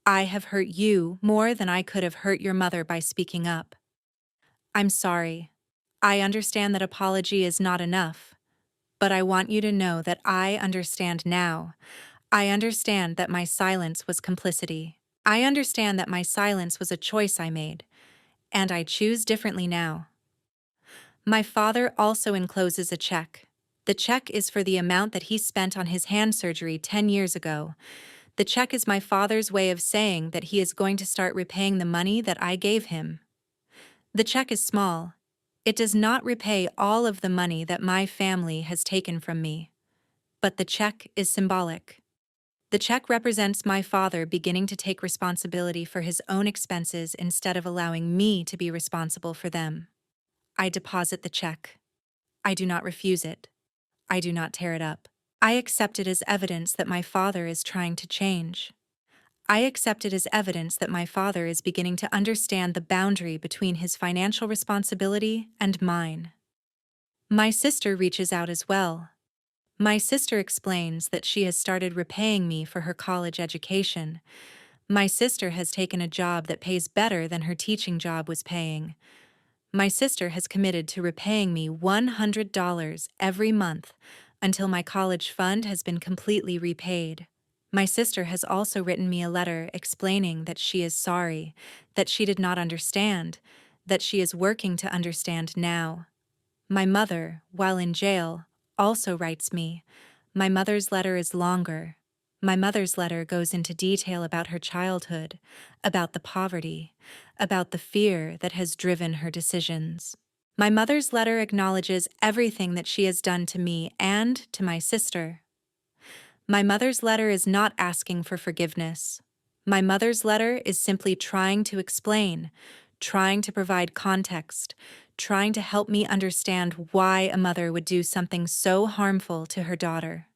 Speaker 1: I have hurt you more than I could have hurt your mother by speaking up. I'm sorry. I understand that apology is not enough, but I want you to know that I understand now. I understand that my silence was complicity. I understand that my silence was a choice I made, and I choose differently now. My father also encloses a check. The check is for the amount that he spent on his hand surgery 10 years ago. The check is my father's way of saying that he is going to start repaying the money that I gave him. The check is small. It does not repay all of the money that my family has taken from me. But the check is symbolic. The check represents my father beginning to take responsibility for his own expenses instead of allowing me to be responsible for them. I deposit the check. I do not refuse it. I do not tear it up. I accept it as evidence that my father is trying to change. I accept it as evidence that my father is beginning to understand the boundary between his financial responsibility and mine. My sister reaches out as well. My sister explains that she has started repaying me for her college education. My sister has taken a job that pays better than her teaching job was paying. My sister has committed to repaying me $100 every month until my college fund has been completely repaid. My sister has also written me a letter explaining that she is sorry, that she did not understand, that she is working to understand now. My mother, while in jail, also writes me. My mother's letter is longer. My mother's letter goes into detail about her childhood, about the poverty, about the fear that has driven her decisions. My mother's letter acknowledges everything that she has done to me and to my sister. My mother's letter is not asking for forgiveness. My mother's letter is simply trying to explain, trying to provide context, trying to help me understand why a mother would do something so harmful to her daughter.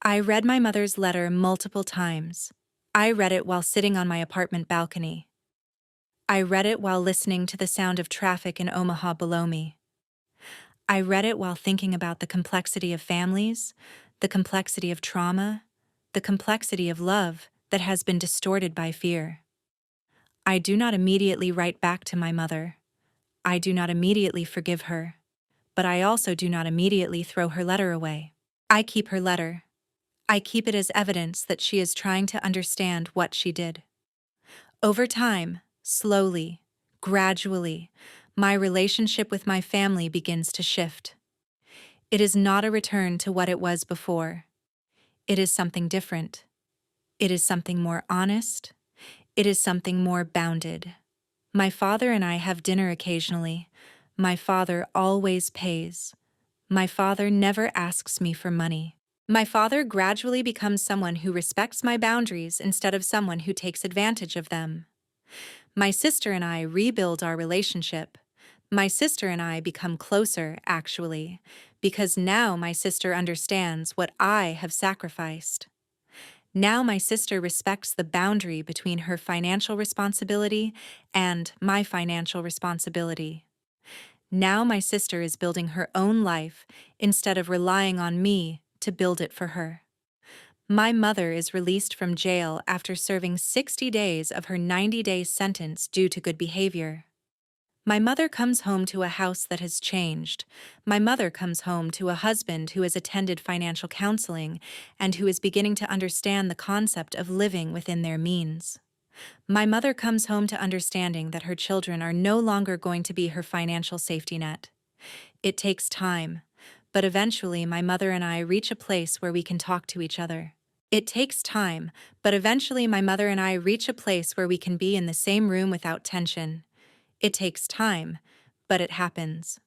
Speaker 1: I read my mother's letter multiple times. I read it while sitting on my apartment balcony. I read it while listening to the sound of traffic in Omaha below me. I read it while thinking about the complexity of families, the complexity of trauma, the complexity of love that has been distorted by fear. I do not immediately write back to my mother. I do not immediately forgive her. But I also do not immediately throw her letter away. I keep her letter. I keep it as evidence that she is trying to understand what she did. Over time, slowly, gradually, my relationship with my family begins to shift. It is not a return to what it was before. It is something different. It is something more honest. It is something more bounded. My father and I have dinner occasionally. My father always pays. My father never asks me for money. My father gradually becomes someone who respects my boundaries instead of someone who takes advantage of them. My sister and I rebuild our relationship. My sister and I become closer, actually, because now my sister understands what I have sacrificed. Now my sister respects the boundary between her financial responsibility and my financial responsibility. Now my sister is building her own life instead of relying on me to build it for her. My mother is released from jail after serving 60 days of her 90-day sentence due to good behavior. My mother comes home to a house that has changed. My mother comes home to a husband who has attended financial counseling and who is beginning to understand the concept of living within their means. My mother comes home to understanding that her children are no longer going to be her financial safety net. It takes time, but eventually my mother and I reach a place where we can talk to each other. It takes time, but eventually my mother and I reach a place where we can be in the same room without tension. It takes time, but it happens.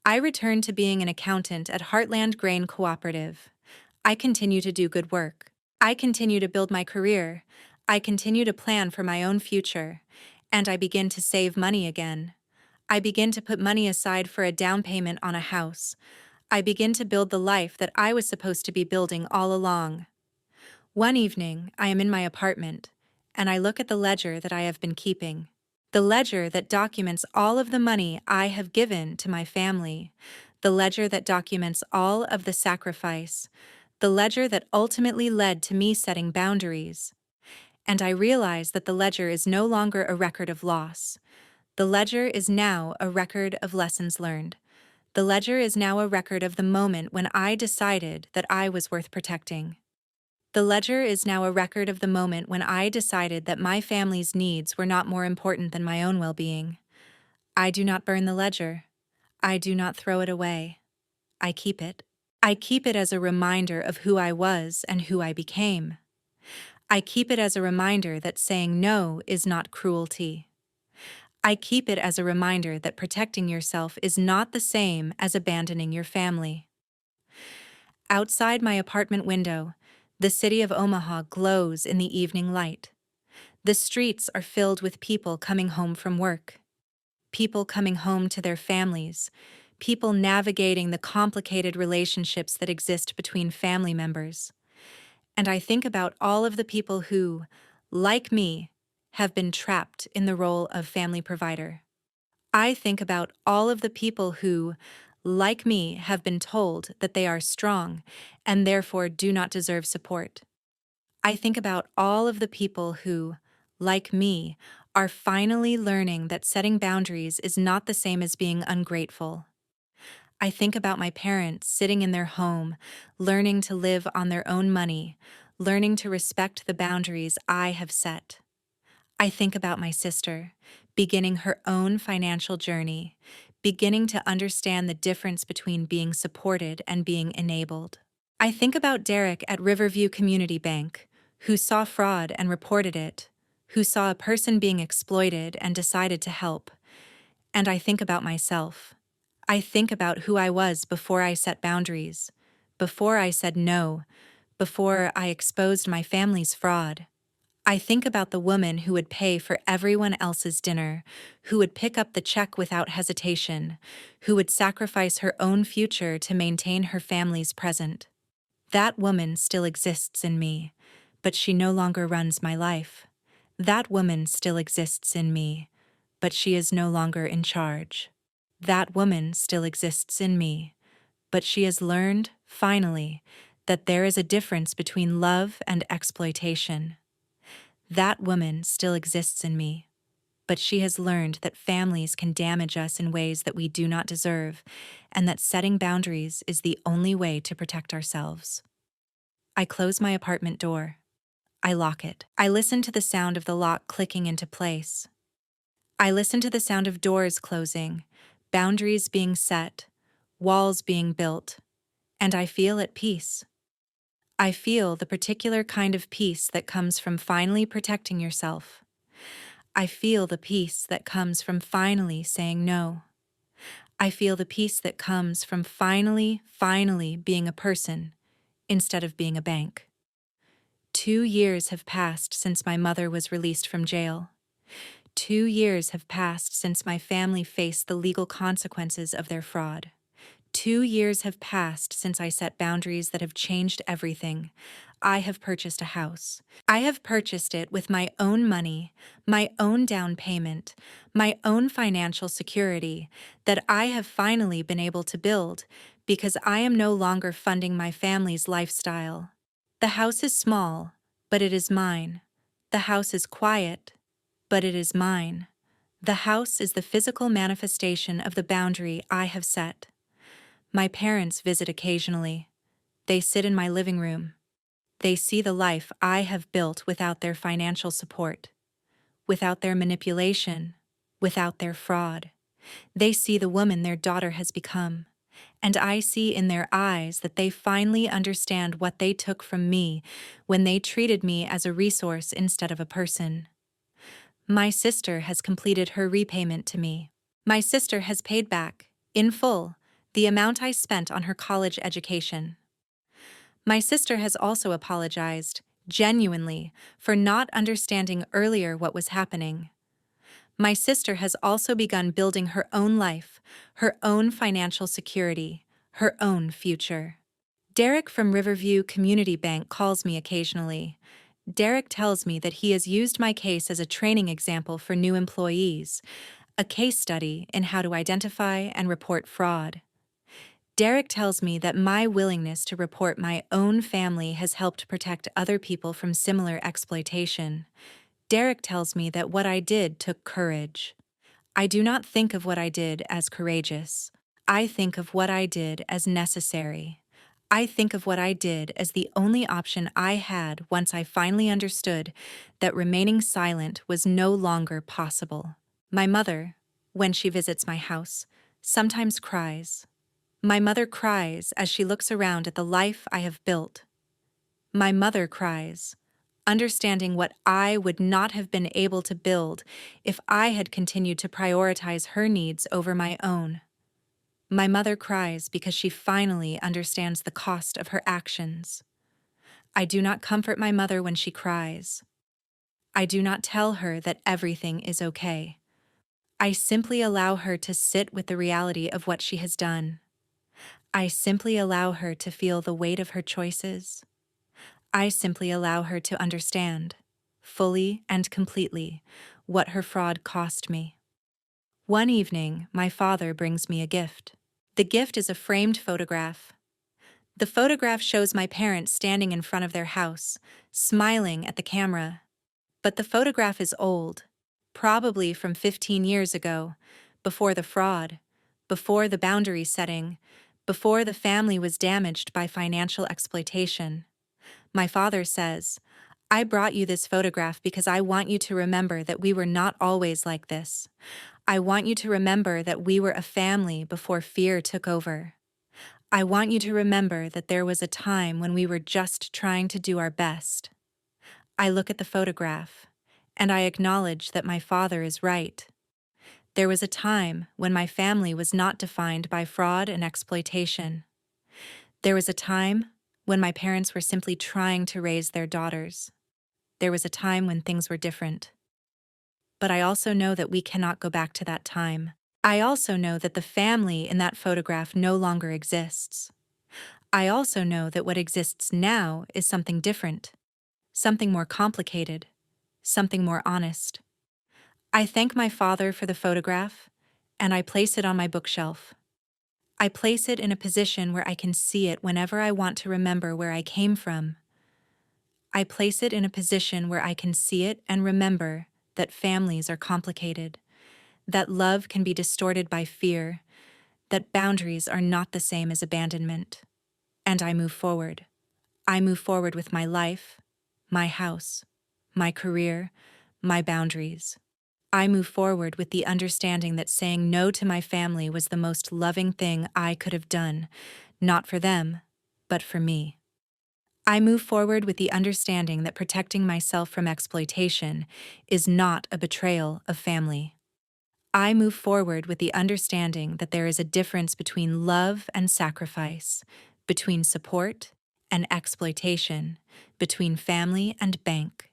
Speaker 1: I return to being an accountant at Heartland Grain Cooperative. I continue to do good work. I continue to build my career. I continue to plan for my own future. And I begin to save money again. I begin to put money aside for a down payment on a house. I begin to build the life that I was supposed to be building all along. One evening, I am in my apartment, and I look at the ledger that I have been keeping. The ledger that documents all of the money I have given to my family. The ledger that documents all of the sacrifice. The ledger that ultimately led to me setting boundaries. And I realize that the ledger is no longer a record of loss. The ledger is now a record of lessons learned. The ledger is now a record of the moment when I decided that I was worth protecting. The ledger is now a record of the moment when I decided that my family's needs were not more important than my own well-being. I do not burn the ledger. I do not throw it away. I keep it. I keep it as a reminder of who I was and who I became. I keep it as a reminder that saying no is not cruelty. I keep it as a reminder that protecting yourself is not the same as abandoning your family. Outside my apartment window, the city of Omaha glows in the evening light. The streets are filled with people coming home from work. People coming home to their families. People navigating the complicated relationships that exist between family members. And I think about all of the people who, like me, have been trapped in the role of family provider. I think about all of the people who, like me, have been told that they are strong and therefore do not deserve support. I think about all of the people who, like me, are finally learning that setting boundaries is not the same as being ungrateful. I think about my parents sitting in their home, learning to live on their own money, learning to respect the boundaries I have set. I think about my sister, beginning her own financial journey, beginning to understand the difference between being supported and being enabled. I think about Derek at Riverview Community Bank, who saw fraud and reported it, who saw a person being exploited and decided to help. And I think about myself. I think about who I was before I set boundaries, before I said no, before I exposed my family's fraud. I think about the woman who would pay for everyone else's dinner, who would pick up the check without hesitation, who would sacrifice her own future to maintain her family's present. That woman still exists in me, but she no longer runs my life. That woman still exists in me, but she is no longer in charge. That woman still exists in me, but she has learned, finally, that there is a difference between love and exploitation. That woman still exists in me, but she has learned that families can damage us in ways that we do not deserve, and that setting boundaries is the only way to protect ourselves. I close my apartment door. I lock it. I listen to the sound of the lock clicking into place. I listen to the sound of doors closing, boundaries being set, walls being built, and I feel at peace. I feel the particular kind of peace that comes from finally protecting yourself. I feel the peace that comes from finally saying no. I feel the peace that comes from finally being a person instead of being a bank. 2 years have passed since my mother was released from jail. 2 years have passed since my family faced the legal consequences of their fraud. 2 years have passed since I set boundaries that have changed everything. I have purchased a house. I have purchased it with my own money, my own down payment, my own financial security that I have finally been able to build because I am no longer funding my family's lifestyle. The house is small, but it is mine. The house is quiet, but it is mine. The house is the physical manifestation of the boundary I have set. My parents visit occasionally. They sit in my living room. They see the life I have built without their financial support, without their manipulation, without their fraud. They see the woman their daughter has become. And I see in their eyes that they finally understand what they took from me when they treated me as a resource instead of a person. My sister has completed her repayment to me. My sister has paid back, in full, the amount I spent on her college education. My sister has also apologized, genuinely, for not understanding earlier what was happening. My sister has also begun building her own life, her own financial security, her own future. Derek from Riverview Community Bank calls me occasionally. Derek tells me that he has used my case as a training example for new employees, a case study in how to identify and report fraud. Derek tells me that my willingness to report my own family has helped protect other people from similar exploitation. Derek tells me that what I did took courage. I do not think of what I did as courageous. I think of what I did as necessary. I think of what I did as the only option I had once I finally understood that remaining silent was no longer possible. My mother, when she visits my house, sometimes cries. My mother cries as she looks around at the life I have built. My mother cries, understanding what I would not have been able to build if I had continued to prioritize her needs over my own. My mother cries because she finally understands the cost of her actions. I do not comfort my mother when she cries. I do not tell her that everything is okay. I simply allow her to sit with the reality of what she has done. I simply allow her to feel the weight of her choices. I simply allow her to understand, fully and completely, what her fraud cost me. One evening, my father brings me a gift. The gift is a framed photograph. The photograph shows my parents standing in front of their house, smiling at the camera. But the photograph is old, probably from 15 years ago, before the fraud, before the boundary setting, before the family was damaged by financial exploitation. My father says, "I brought you this photograph because I want you to remember that we were not always like this. I want you to remember that we were a family before fear took over. I want you to remember that there was a time when we were just trying to do our best." I look at the photograph, and I acknowledge that my father is right. There was a time when my family was not defined by fraud and exploitation. There was a time when my parents were simply trying to raise their daughters. There was a time when things were different. But I also know that we cannot go back to that time. I also know that the family in that photograph no longer exists. I also know that what exists now is something different, something more complicated, something more honest. I thank my father for the photograph, and I place it on my bookshelf. I place it in a position where I can see it whenever I want to remember where I came from. I place it in a position where I can see it and remember that families are complicated, that love can be distorted by fear, that boundaries are not the same as abandonment. And I move forward. I move forward with my life, my house, my career, my boundaries. I move forward with the understanding that saying no to my family was the most loving thing I could have done, not for them, but for me. I move forward with the understanding that protecting myself from exploitation is not a betrayal of family. I move forward with the understanding that there is a difference between love and sacrifice, between support and exploitation, between family and bank.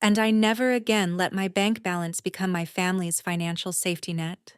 Speaker 1: And I never again let my bank balance become my family's financial safety net.